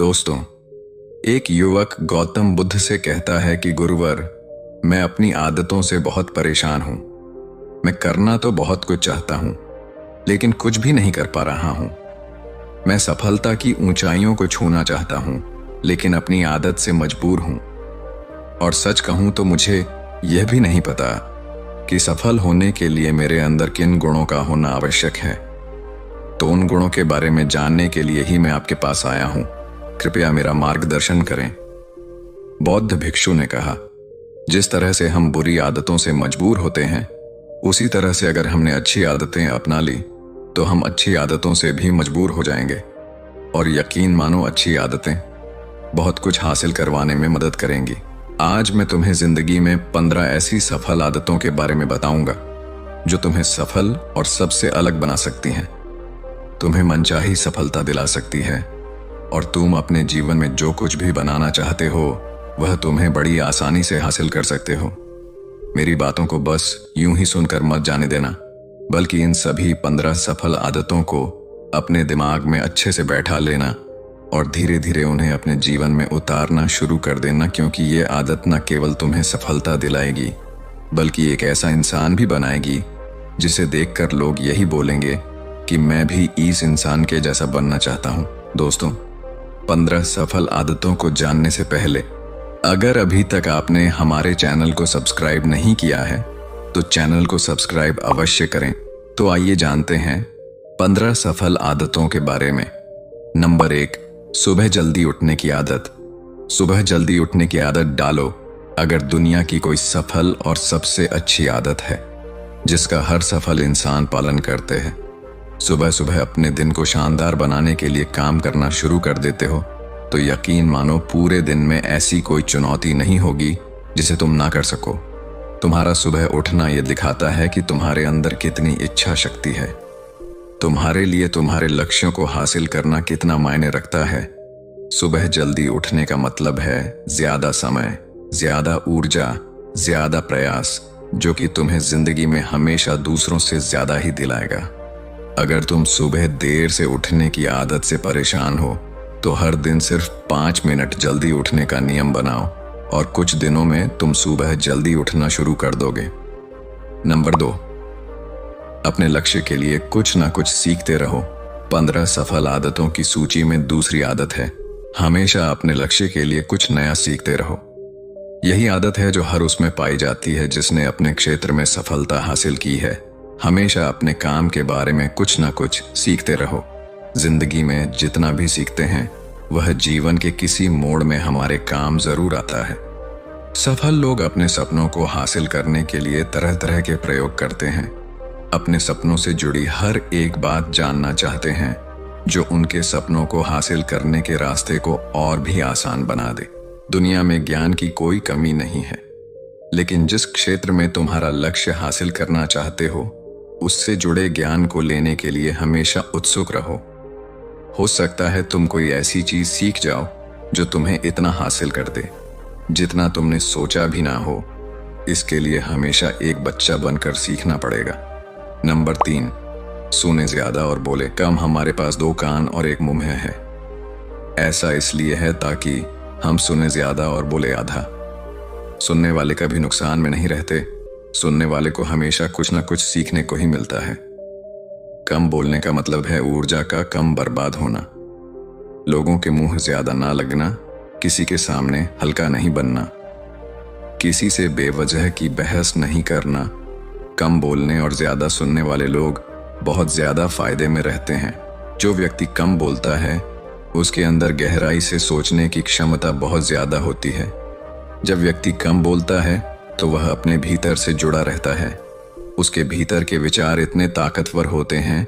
दोस्तों, एक युवक गौतम बुद्ध से कहता है कि गुरुवर, मैं अपनी आदतों से बहुत परेशान हूं। मैं करना तो बहुत कुछ चाहता हूं, लेकिन कुछ भी नहीं कर पा रहा हूं। मैं सफलता की ऊंचाइयों को छूना चाहता हूं, लेकिन अपनी आदत से मजबूर हूं। और सच कहूं तो मुझे यह भी नहीं पता कि सफल होने के लिए मेरे अंदर किन गुणों का होना आवश्यक है। तो उन गुणों के बारे में जानने के लिए ही मैं आपके पास आया हूं। कृपया मेरा मार्गदर्शन करें। बौद्ध भिक्षु ने कहा, जिस तरह से हम बुरी आदतों से मजबूर होते हैं, उसी तरह से अगर हमने अच्छी आदतें अपना ली तो हम अच्छी आदतों से भी मजबूर हो जाएंगे। और यकीन मानो, अच्छी आदतें बहुत कुछ हासिल करवाने में मदद करेंगी। आज मैं तुम्हें जिंदगी में 15 ऐसी सफल आदतों के बारे में बताऊंगा जो तुम्हें सफल और सबसे अलग बना सकती हैं, तुम्हें मनचाही सफलता दिला सकती है, और तुम अपने जीवन में जो कुछ भी बनाना चाहते हो वह तुम्हें बड़ी आसानी से हासिल कर सकते हो। मेरी बातों को बस यूं ही सुनकर मत जाने देना, बल्कि इन सभी 15 सफल आदतों को अपने दिमाग में अच्छे से बैठा लेना और धीरे धीरे उन्हें अपने जीवन में उतारना शुरू कर देना, क्योंकि ये आदत न केवल तुम्हें सफलता दिलाएगी, बल्कि एक ऐसा इंसान भी बनाएगी जिसे देखकर लोग यही बोलेंगे कि मैं भी इस इंसान के जैसा बनना चाहता हूं। दोस्तों, 15 सफल आदतों को जानने से पहले अगर अभी तक आपने हमारे चैनल को सब्सक्राइब नहीं किया है तो चैनल को सब्सक्राइब अवश्य करें। तो आइए जानते हैं 15 सफल आदतों के बारे में। नंबर 1, सुबह जल्दी उठने की आदत। सुबह जल्दी उठने की आदत डालो अगर दुनिया की कोई सफल और सबसे अच्छी आदत है जिसका हर सफल इंसान पालन करते हैं। सुबह सुबह अपने दिन को शानदार बनाने के लिए काम करना शुरू कर देते हो तो यकीन मानो, पूरे दिन में ऐसी कोई चुनौती नहीं होगी जिसे तुम ना कर सको। तुम्हारा सुबह उठना यह दिखाता है कि तुम्हारे अंदर कितनी इच्छा शक्ति है, तुम्हारे लिए तुम्हारे लक्ष्यों को हासिल करना कितना मायने रखता है। सुबह जल्दी उठने का मतलब है ज्यादा समय, ज्यादा ऊर्जा, ज्यादा प्रयास, जो कि तुम्हें जिंदगी में हमेशा दूसरों से ज्यादा ही दिलाएगा। अगर तुम सुबह देर से उठने की आदत से परेशान हो तो हर दिन सिर्फ 5 मिनट जल्दी उठने का नियम बनाओ और कुछ दिनों में तुम सुबह जल्दी उठना शुरू कर दोगे। नंबर 2, अपने लक्ष्य के लिए कुछ ना कुछ सीखते रहो। 15 सफल आदतों की सूची में दूसरी आदत है, हमेशा अपने लक्ष्य के लिए कुछ नया सीखते रहो। यही आदत है जो हर उसमें पाई जाती है जिसने अपने क्षेत्र में सफलता हासिल की है। हमेशा अपने काम के बारे में कुछ ना कुछ सीखते रहो। जिंदगी में जितना भी सीखते हैं वह जीवन के किसी मोड़ में हमारे काम जरूर आता है। सफल लोग अपने सपनों को हासिल करने के लिए तरह तरह के प्रयोग करते हैं। अपने सपनों से जुड़ी हर एक बात जानना चाहते हैं जो उनके सपनों को हासिल करने के रास्ते को और भी आसान बना दे। दुनिया में ज्ञान की कोई कमी नहीं है, लेकिन जिस क्षेत्र में तुम्हारा लक्ष्य हासिल करना चाहते हो उससे जुड़े ज्ञान को लेने के लिए हमेशा उत्सुक रहो। हो सकता है तुम कोई ऐसी चीज सीख जाओ जो तुम्हें इतना हासिल कर दे जितना तुमने सोचा भी ना हो। इसके लिए हमेशा एक बच्चा बनकर सीखना पड़ेगा। नंबर 3, सुने ज्यादा और बोले कम। हमारे पास 2 कान और 1 मुंह है। ऐसा इसलिए है ताकि हम सुने ज्यादा और बोले आधा। सुनने वाले कभी नुकसान में नहीं रहते, सुनने वाले को हमेशा कुछ ना कुछ सीखने को ही मिलता है। कम बोलने का मतलब है ऊर्जा का कम बर्बाद होना। लोगों के मुंह ज्यादा ना लगना, किसी के सामने हल्का नहीं बनना, किसी से बेवजह की बहस नहीं करना। कम बोलने और ज्यादा सुनने वाले लोग बहुत ज्यादा फायदे में रहते हैं। जो व्यक्ति कम बोलता है उसके अंदर गहराई से सोचने की क्षमता बहुत ज्यादा होती है। जब व्यक्ति कम बोलता है तो वह अपने भीतर से जुड़ा रहता है। उसके भीतर के विचार इतने ताकतवर होते हैं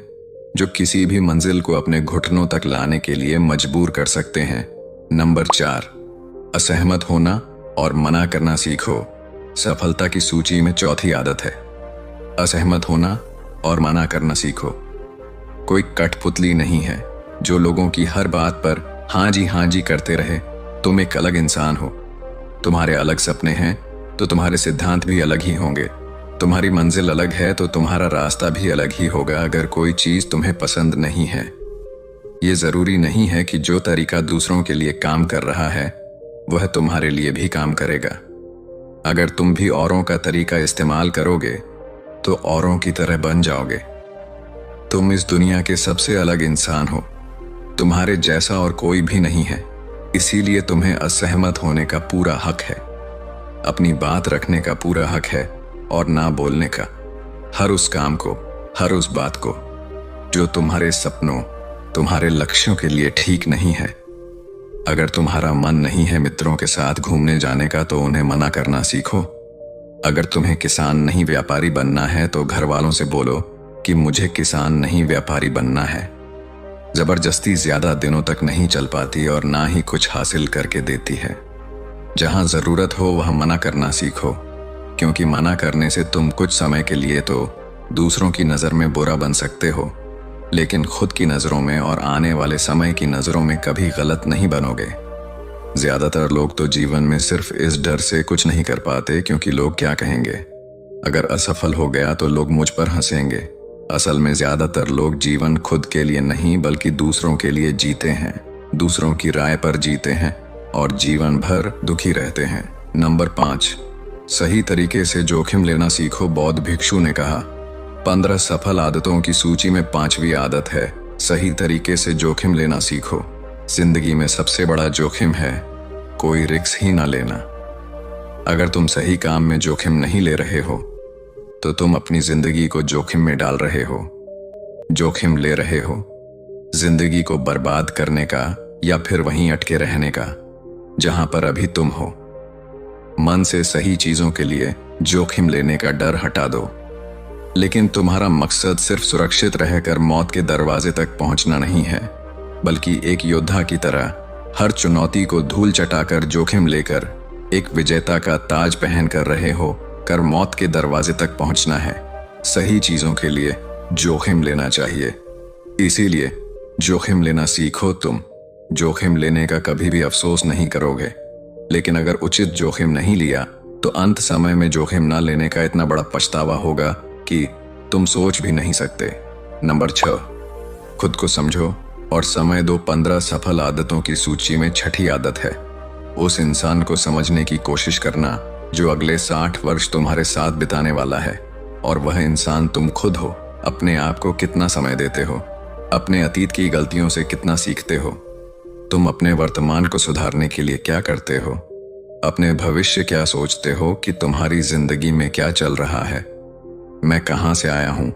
जो किसी भी मंजिल को अपने घुटनों तक लाने के लिए मजबूर कर सकते हैं। नंबर 4, असहमत होना और मना करना सीखो। सफलता की सूची में चौथी आदत है, असहमत होना और मना करना सीखो। कोई कठपुतली नहीं है जो लोगों की हर बात पर हाँ जी करते रहे। तुम एक अलग इंसान हो, तुम्हारे अलग सपने हैं तो तुम्हारे सिद्धांत भी अलग ही होंगे। तुम्हारी मंजिल अलग है तो तुम्हारा रास्ता भी अलग ही होगा। अगर कोई चीज तुम्हें पसंद नहीं है ये जरूरी नहीं है कि जो तरीका दूसरों के लिए काम कर रहा है वह तुम्हारे लिए भी काम करेगा। अगर तुम भी औरों का तरीका इस्तेमाल करोगे तो औरों की तरह बन जाओगे। तुम इस दुनिया के सबसे अलग इंसान हो। तुम्हारे जैसा और कोई भी नहीं है, इसीलिए तुम्हें असहमत होने का पूरा हक है, अपनी बात रखने का पूरा हक है और ना बोलने का। हर उस काम को, हर उस बात को जो तुम्हारे सपनों, तुम्हारे लक्ष्यों के लिए ठीक नहीं है। अगर तुम्हारा मन नहीं है मित्रों के साथ घूमने जाने का तो उन्हें मना करना सीखो। अगर तुम्हें किसान नहीं व्यापारी बनना है तो घर वालों से बोलो कि मुझे किसान नहीं व्यापारी बनना है। जबरदस्ती ज्यादा दिनों तक नहीं चल पाती और ना ही कुछ हासिल करके देती है। जहां जरूरत हो वहां मना करना सीखो, क्योंकि मना करने से तुम कुछ समय के लिए तो दूसरों की नजर में बुरा बन सकते हो, लेकिन खुद की नजरों में और आने वाले समय की नजरों में कभी गलत नहीं बनोगे। ज्यादातर लोग तो जीवन में सिर्फ इस डर से कुछ नहीं कर पाते क्योंकि लोग क्या कहेंगे। अगर असफल हो गया तो लोग मुझ पर हंसेंगे। असल में ज्यादातर लोग जीवन खुद के लिए नहीं बल्कि दूसरों के लिए जीते हैं, दूसरों की राय पर जीते हैं और जीवन भर दुखी रहते हैं। नंबर 5, सही तरीके से जोखिम लेना सीखो। बौद्ध भिक्षु ने कहा, 15 सफल आदतों की सूची में 5वीं आदत है सही तरीके से जोखिम लेना सीखो। जिंदगी में सबसे बड़ा जोखिम है कोई रिस्क ही ना लेना। अगर तुम सही काम में जोखिम नहीं ले रहे हो तो तुम अपनी जिंदगी को जोखिम में डाल रहे हो। जोखिम ले रहे हो जिंदगी को बर्बाद करने का या फिर वहीं अटके रहने का जहां पर अभी तुम हो। मन से सही चीजों के लिए जोखिम लेने का डर हटा दो। लेकिन तुम्हारा मकसद सिर्फ सुरक्षित रहकर मौत के दरवाजे तक पहुंचना नहीं है, बल्कि एक योद्धा की तरह हर चुनौती को धूल चटाकर जोखिम लेकर एक विजेता का ताज पहन कर रहे हो कर मौत के दरवाजे तक पहुंचना है। सही चीजों के लिए जोखिम लेना चाहिए, इसीलिए जोखिम लेना सीखो। तुम जोखिम लेने का कभी भी अफसोस नहीं करोगे, लेकिन अगर उचित जोखिम नहीं लिया तो अंत समय में जोखिम ना लेने का इतना बड़ा पछतावा होगा कि तुम सोच भी नहीं सकते। नंबर 6, खुद को समझो और समय दो। 15 सफल आदतों की सूची में 6ठी आदत है उस इंसान को समझने की कोशिश करना जो अगले 60 वर्ष तुम्हारे साथ बिताने वाला है, और वह इंसान तुम खुद हो। अपने आप को कितना समय देते हो, अपने अतीत की गलतियों से कितना सीखते हो, तुम अपने वर्तमान को सुधारने के लिए क्या करते हो, अपने भविष्य क्या सोचते हो कि तुम्हारी जिंदगी में क्या चल रहा है। मैं कहां से आया हूं,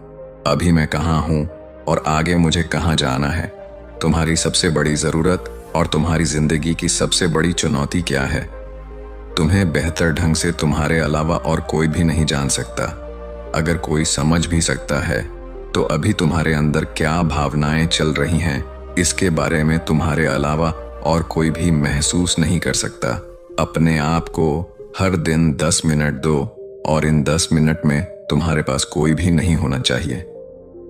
अभी मैं कहां हूं और आगे मुझे कहां जाना है। तुम्हारी सबसे बड़ी जरूरत और तुम्हारी जिंदगी की सबसे बड़ी चुनौती क्या है। तुम्हें बेहतर ढंग से तुम्हारे अलावा और कोई भी नहीं जान सकता। अगर कोई समझ भी सकता है तो अभी तुम्हारे अंदर क्या भावनाएं चल रही हैं इसके बारे में तुम्हारे अलावा और कोई भी महसूस नहीं कर सकता। अपने आप को हर दिन 10 मिनट दो और इन 10 मिनट में तुम्हारे पास कोई भी नहीं होना चाहिए,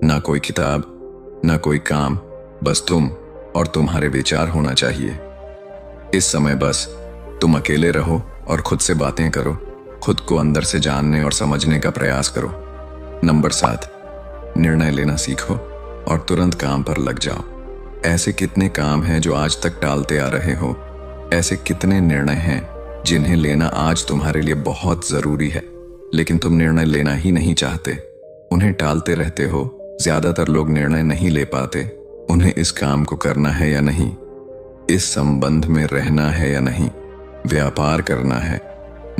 ना कोई किताब, ना कोई काम, बस तुम और तुम्हारे विचार होना चाहिए। इस समय बस तुम अकेले रहो और खुद से बातें करो, खुद को अंदर से जानने और समझने का प्रयास करो। नंबर 7, निर्णय लेना सीखो और तुरंत काम पर लग जाओ। ऐसे कितने काम हैं जो आज तक टालते आ रहे हो। ऐसे कितने निर्णय हैं जिन्हें लेना आज तुम्हारे लिए बहुत जरूरी है, लेकिन तुम निर्णय लेना ही नहीं चाहते, उन्हें टालते रहते हो। ज्यादातर लोग निर्णय नहीं ले पाते, उन्हें इस काम को करना है या नहीं, इस संबंध में रहना है या नहीं, व्यापार करना है,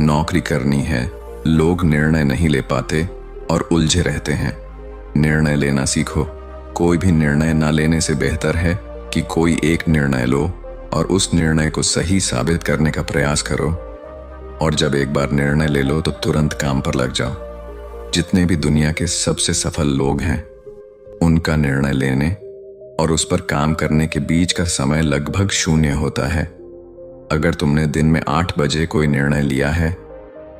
नौकरी करनी है। लोग निर्णय नहीं ले पाते और उलझे रहते हैं। निर्णय लेना सीखो। कोई भी निर्णय ना लेने से बेहतर है कि कोई एक निर्णय लो और उस निर्णय को सही साबित करने का प्रयास करो। और जब एक बार निर्णय ले लो तो तुरंत काम पर लग जाओ। जितने भी दुनिया के सबसे सफल लोग हैं, उनका निर्णय लेने और उस पर काम करने के बीच का समय लगभग 0 होता है। अगर तुमने दिन में 8 बजे कोई निर्णय लिया है,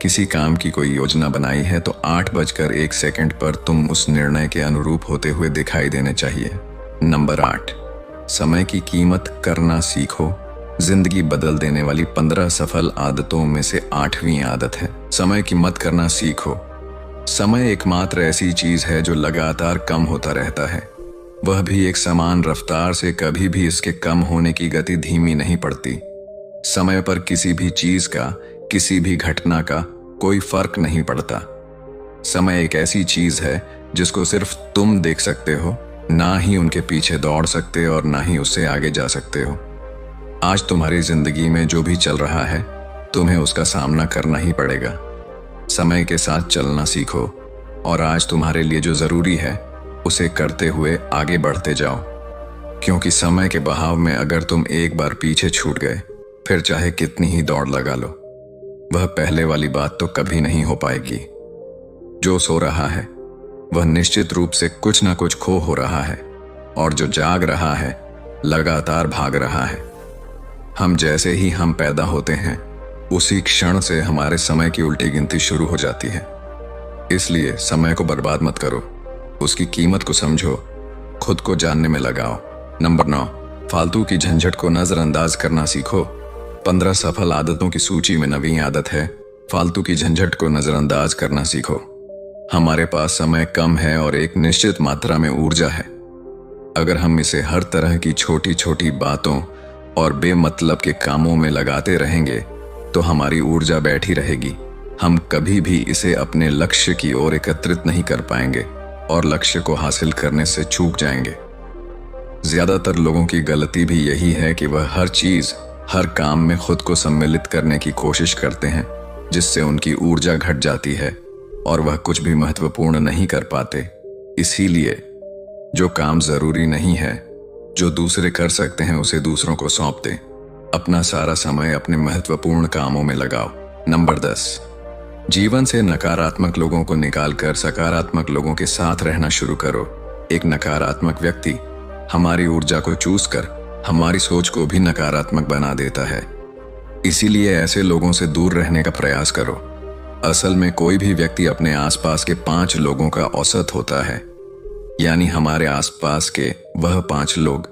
किसी काम की कोई योजना बनाई है, तो 8:01 पर तुम उस निर्णय के अनुरूप होते हुए दिखाई देने चाहिए। नंबर 8, समय की कीमत करना सीखो। जिंदगी बदल देने वाली 15 सफल आदतों में से 8वीं आदत है समय की मत करना सीखो। समय एकमात्र ऐसी चीज है जो लगातार कम होता रहता है। वह भी एक समान रफ्तार से कभी भी इसके कम होने की गति धीमी नहीं पड़ती। समय पर किसी भी चीज का, किसी भी घटना का कोई फर्क नहीं पड़ता। समय एक ऐसी चीज है जिसको सिर्फ तुम देख सकते हो, ना ही उनके पीछे दौड़ सकते और ना ही उससे आगे जा सकते हो। आज तुम्हारी जिंदगी में जो भी चल रहा है, तुम्हें उसका सामना करना ही पड़ेगा। समय के साथ चलना सीखो और आज तुम्हारे लिए जो जरूरी है उसे करते हुए आगे बढ़ते जाओ, क्योंकि समय के बहाव में अगर तुम एक बार पीछे छूट गए, फिर चाहे कितनी ही दौड़ लगा लो, वह पहले वाली बात तो कभी नहीं हो पाएगी। जो सो रहा है वह निश्चित रूप से कुछ ना कुछ खो हो रहा है, और जो जाग रहा है लगातार भाग रहा है। हम जैसे ही हम पैदा होते हैं, उसी क्षण से हमारे समय की उल्टी गिनती शुरू हो जाती है। इसलिए समय को बर्बाद मत करो, उसकी कीमत को समझो, खुद को जानने में लगाओ। नंबर 9, फालतू की झंझट को नजरअंदाज करना सीखो। 15 सफल आदतों की सूची में 9वीं आदत है, फालतू की झंझट को नजरअंदाज करना सीखो। हमारे पास समय कम है और एक निश्चित मात्रा में ऊर्जा है। अगर हम इसे हर तरह की छोटी छोटी बातों और बेमतलब के कामों में लगाते रहेंगे तो हमारी ऊर्जा बैठी रहेगी। हम कभी भी इसे अपने लक्ष्य की ओर एकत्रित नहीं कर पाएंगे और लक्ष्य को हासिल करने से चूक जाएंगे। ज्यादातर लोगों की गलती भी यही है कि वह हर चीज, हर काम में खुद को सम्मिलित करने की कोशिश करते हैं, जिससे उनकी ऊर्जा घट जाती है और वह कुछ भी महत्वपूर्ण नहीं कर पाते। इसीलिए जो काम जरूरी नहीं है, जो दूसरे कर सकते हैं, उसे दूसरों को सौंप दें। अपना सारा समय अपने महत्वपूर्ण कामों में लगाओ। नंबर 10, जीवन से नकारात्मक लोगों को निकालकर सकारात्मक लोगों के साथ रहना शुरू करो। एक नकारात्मक व्यक्ति हमारी ऊर्जा को चूस कर हमारी सोच को भी नकारात्मक बना देता है। इसीलिए ऐसे लोगों से दूर रहने का प्रयास करो। असल में कोई भी व्यक्ति अपने आसपास के 5 लोगों का औसत होता है, यानी हमारे आसपास के वह 5 लोग,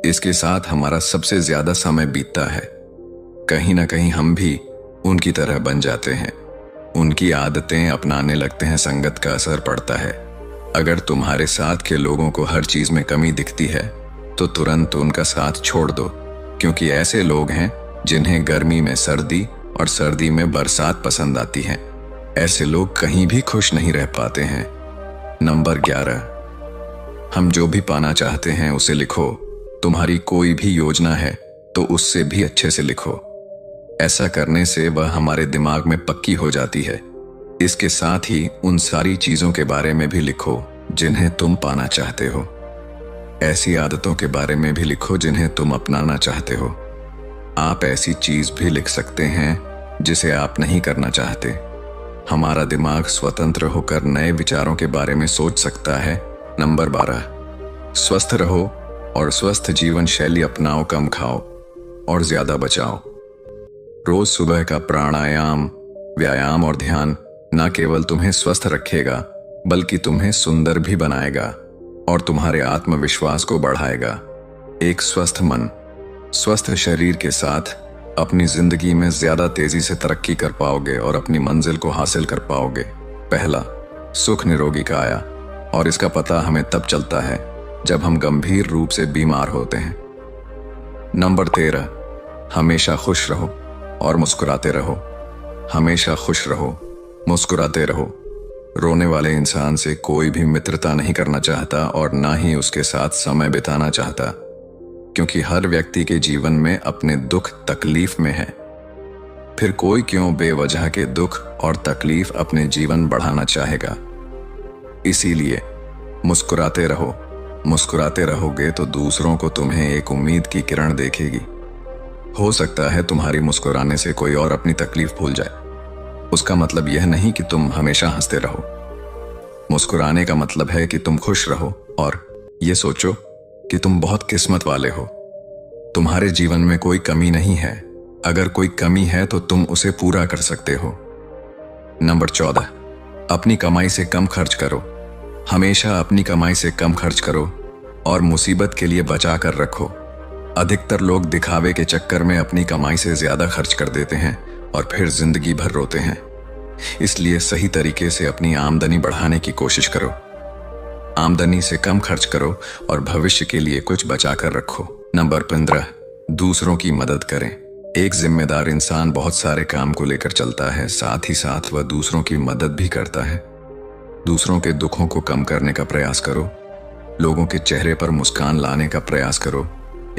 इसके साथ हमारा सबसे ज्यादा समय बीतता है। कहीं ना कहीं हम भी उनकी तरह बन जाते हैं, उनकी आदतें अपनाने लगते हैं, संगत का असर पड़ता है। अगर तुम्हारे साथ के लोगों को हर चीज में कमी दिखती है तो तुरंत उनका साथ छोड़ दो, क्योंकि ऐसे लोग हैं जिन्हें गर्मी में सर्दी और सर्दी में बरसात पसंद आती है। ऐसे लोग कहीं भी खुश नहीं रह पाते हैं। नंबर 11, हम जो भी पाना चाहते हैं उसे लिखो। तुम्हारी कोई भी योजना है तो उससे भी अच्छे से लिखो। ऐसा करने से वह हमारे दिमाग में पक्की हो जाती है। इसके साथ ही उन सारी चीजों के बारे में भी लिखो जिन्हें तुम पाना चाहते हो। ऐसी आदतों के बारे में भी लिखो जिन्हें तुम अपनाना चाहते हो। आप ऐसी चीज भी लिख सकते हैं जिसे आप नहीं करना चाहते। हमारा दिमाग स्वतंत्र होकर नए विचारों के बारे में सोच सकता है। नंबर 12, स्वस्थ रहो और स्वस्थ जीवन शैली अपनाओ। कम खाओ और ज्यादा बचाओ। रोज सुबह का प्राणायाम, व्यायाम और ध्यान न केवल तुम्हें स्वस्थ रखेगा बल्कि तुम्हें सुंदर भी बनाएगा और तुम्हारे आत्मविश्वास को बढ़ाएगा। एक स्वस्थ मन, स्वस्थ शरीर के साथ अपनी जिंदगी में ज्यादा तेजी से तरक्की कर पाओगे और अपनी मंजिल को हासिल कर पाओगे। पहला, सुख निरोगी काया, और इसका पता हमें तब चलता है जब हम गंभीर रूप से बीमार होते हैं। नंबर 13, हमेशा खुश रहो और मुस्कुराते रहो। हमेशा खुश रहो, मुस्कुराते रहो। रोने वाले इंसान से कोई भी मित्रता नहीं करना चाहता और ना ही उसके साथ समय बिताना चाहता, क्योंकि हर व्यक्ति के जीवन में अपने दुख तकलीफ में है। फिर कोई क्यों बेवजह के दुख और तकलीफ अपने जीवन बढ़ाना चाहेगा। इसीलिए मुस्कुराते रहो। मुस्कुराते रहोगे तो दूसरों को तुम्हें एक उम्मीद की किरण देखेगी। हो सकता है तुम्हारी मुस्कुराने से कोई और अपनी तकलीफ भूल जाए। उसका मतलब यह नहीं कि तुम हमेशा हंसते रहो। मुस्कुराने का मतलब है कि तुम खुश रहो और ये सोचो कि तुम बहुत किस्मत वाले हो। तुम्हारे जीवन में कोई कमी नहीं है। अगर कोई कमी है तो तुम उसे पूरा कर सकते हो। नंबर 14, अपनी कमाई से कम खर्च करो। हमेशा अपनी कमाई से कम खर्च करो और मुसीबत के लिए बचा कर रखो। अधिकतर लोग दिखावे के चक्कर में अपनी कमाई से ज्यादा खर्च कर देते हैं और फिर जिंदगी भर रोते हैं। इसलिए सही तरीके से अपनी आमदनी बढ़ाने की कोशिश करो। आमदनी से कम खर्च करो और भविष्य के लिए कुछ बचा कर रखो। नंबर 15, दूसरों की मदद करें। एक जिम्मेदार इंसान बहुत सारे काम को लेकर चलता है, साथ ही साथ वह दूसरों की मदद भी करता है। दूसरों के दुखों को कम करने का प्रयास करो, लोगों के चेहरे पर मुस्कान लाने का प्रयास करो।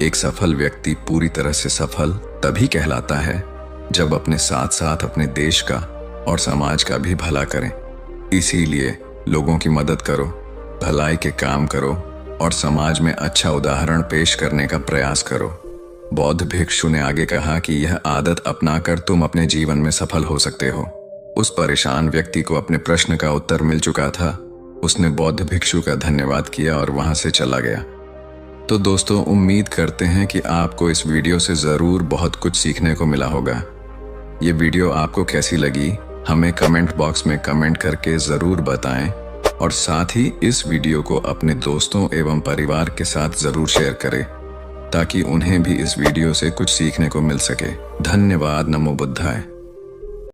एक सफल व्यक्ति पूरी तरह से सफल तभी कहलाता है जब अपने साथ साथ अपने देश का और समाज का भी भला करें। इसीलिए लोगों की मदद करो, भलाई के काम करो और समाज में अच्छा उदाहरण पेश करने का प्रयास करो। बौद्ध भिक्षु ने आगे कहा कि यह आदत अपनाकर तुम अपने जीवन में सफल हो सकते हो। उस परेशान व्यक्ति को अपने प्रश्न का उत्तर मिल चुका था। उसने बौद्ध भिक्षु का धन्यवाद किया और वहां से चला गया। तो दोस्तों, उम्मीद करते हैं कि आपको इस वीडियो से ज़रूर बहुत कुछ सीखने को मिला होगा। ये वीडियो आपको कैसी लगी हमें कमेंट बॉक्स में कमेंट करके ज़रूर बताएं और साथ ही इस वीडियो को अपने दोस्तों एवं परिवार के साथ ज़रूर शेयर करें ताकि उन्हें भी इस वीडियो से कुछ सीखने को मिल सके। धन्यवाद। नमो बुद्धाय।